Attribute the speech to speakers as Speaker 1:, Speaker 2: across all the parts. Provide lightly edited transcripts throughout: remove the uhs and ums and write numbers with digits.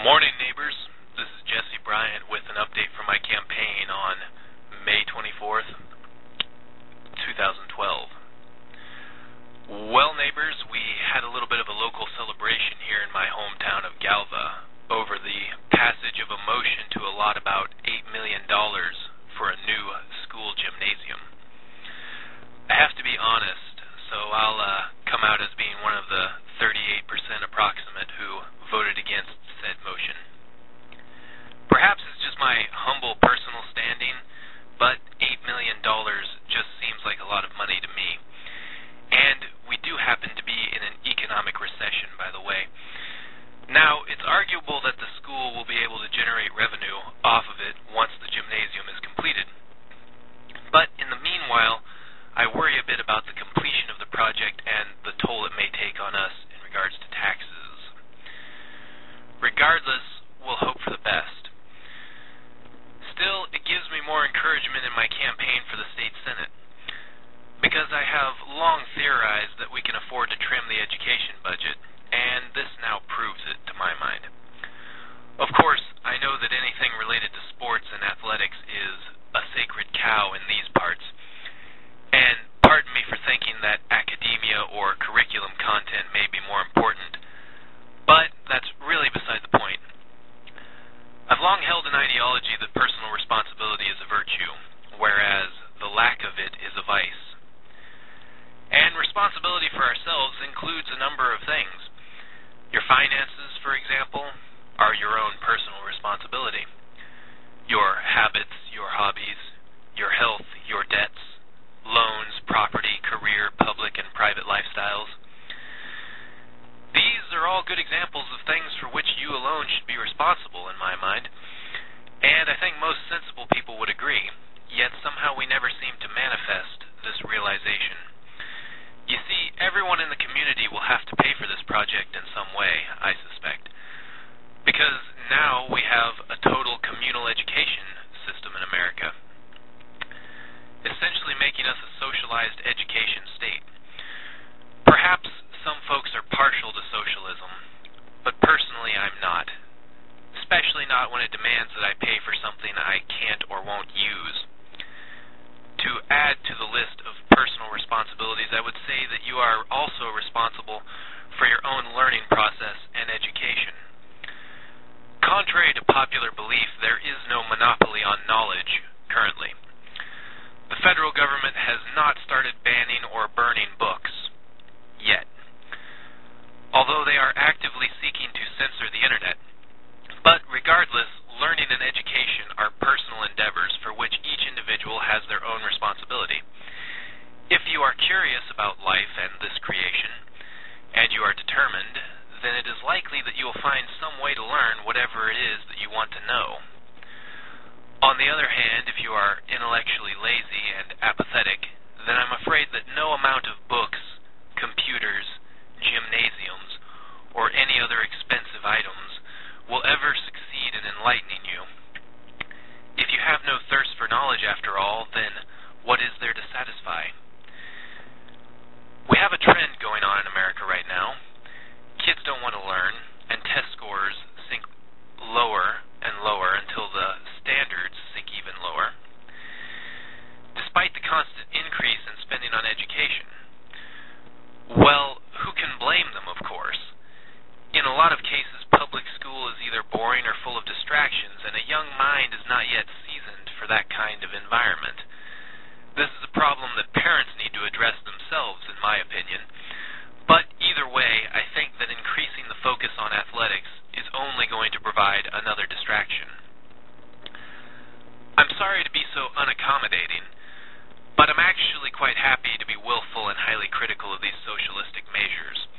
Speaker 1: Morning, neighbors. This is Bryant with an update from my campaign on May 24th, 2012. Well, neighbors, we had a little bit of a local celebration here in my hometown of Galva over the passage of a motion to allot about $8 million for a new school gymnasium. I have to be honest, so I'll come out as being one of the 38% approximate who voted against said motion. Perhaps it's just my humble personal standing, but $8 million just seems like a lot of money to me. And we do happen to be in an economic recession, by the way. Now, it's arguable that the school will be able to generate revenue off of it once the gymnasium is completed. But in the meanwhile, I worry a bit about the completion of the project and the toll it may take on us in regards to taxes. Regardless, we'll hope for the best. Still, it gives me more encouragement in my campaign for the state senate, because I have long theorized that we can afford to trim the education budget, and this now proves it to my mind. Of course, I know that anything related to sports and athletics is a sacred cow in these parts, and pardon me for thinking that academia or curriculum content may be more important, but that's really beside the point. I've long held an ideology that personal responsibility is a virtue, whereas the lack of it is a vice. And responsibility for ourselves includes a number of things. Your finances, for example, are your own personal responsibility. Your habits, your hobbies, your health, your debts, loans, property, career, public and private lifestyles. These are all good examples of things for which you alone should be responsible, in my mind, and I think most sensible people would agree, yet somehow we never seem to manifest this realization. You see, everyone in the community will have to pay for this project in some way, I suspect, because now we have a total communal education system in America, essentially making us a socialized education state. Perhaps some folks are partial to socialism, but personally I'm not, especially not when it demands that I pay for something I can't or won't use. To add to the list of personal responsibilities, I would say that you are also responsible for your own learning process and education. Contrary to popular belief, there is no monopoly on knowledge currently. The federal government has not started banning or burning books yet, although they are actively seeking to censor the internet. But regardless, learning and education are personal endeavors for which each individual has their own responsibility. If you are curious about life and this creation, and you are determined, then it is likely that you will find some way to learn whatever it is that you want to know. On the other hand, if you are intellectually lazy and apathetic, then I'm afraid that no amount of books, computers, gymnasiums, or any other expensive items will ever succeed in enlightening you. If you have no thirst for knowledge after all, then what is there to satisfy? We have a trend going on in America right now. Kids don't want to learn, and test scores sink lower and lower until the standards sink even lower, despite the constant increase in spending on education. Well, who can blame them, of course? In a lot of cases, public school is either boring or full of distractions, and a young mind is not yet seasoned for that kind of environment. This is a problem that parents need to address themselves, in my opinion. But either way, I think that increasing the focus on athletics is only going to provide another distraction. I'm sorry to be so unaccommodating, but I'm actually quite happy to be willful and highly critical of these socialistic measures.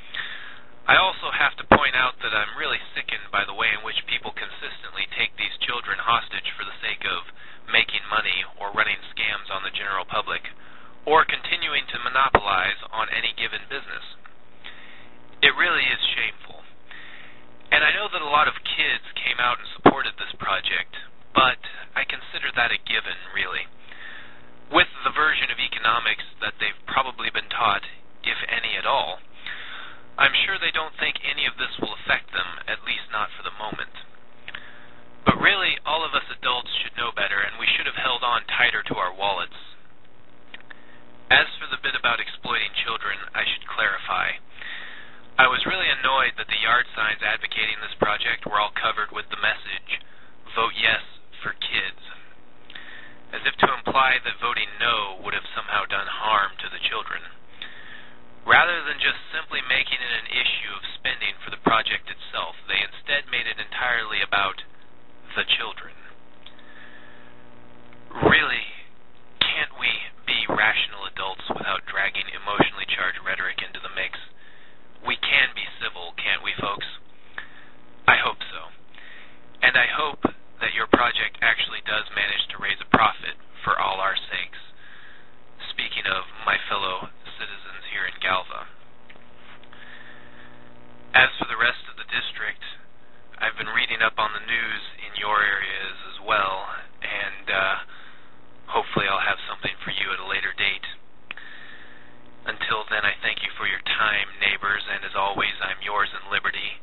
Speaker 1: I also have to point out that I'm really sickened by the way in which people consistently take these children hostage for the sake of making money or running scams on the general public, or continuing to monopolize on any given business. It really is shameful. And I know that a lot of kids came out and supported this project, but I consider that a given, really. With the version of economics that they've probably been taught, if any at all, I'm sure they don't think any of this will affect them, at least not for the moment. and tighter to our wallets. As for the bit about exploiting children, I should clarify. I was really annoyed that the yard signs advocating this project were all covered with the message, "Vote yes for kids," as if to imply that voting no would have somehow done harm to the children. Rather than just simply making it an issue of spending for the project itself, they instead made it entirely about the children. Really, can't we be rational adults without dragging emotionally charged rhetoric into the mix? We can be civil, can't we, folks? I hope so. And I hope that your project actually does manage to raise a profit for all our sakes. Speaking of my fellow citizens here in Galva. As for the rest of the district, I've been reading up on the news in your areas as well, and hopefully I'll have something for you at a later date. Until then, I thank you for your time, neighbors, and as always, I'm yours in liberty.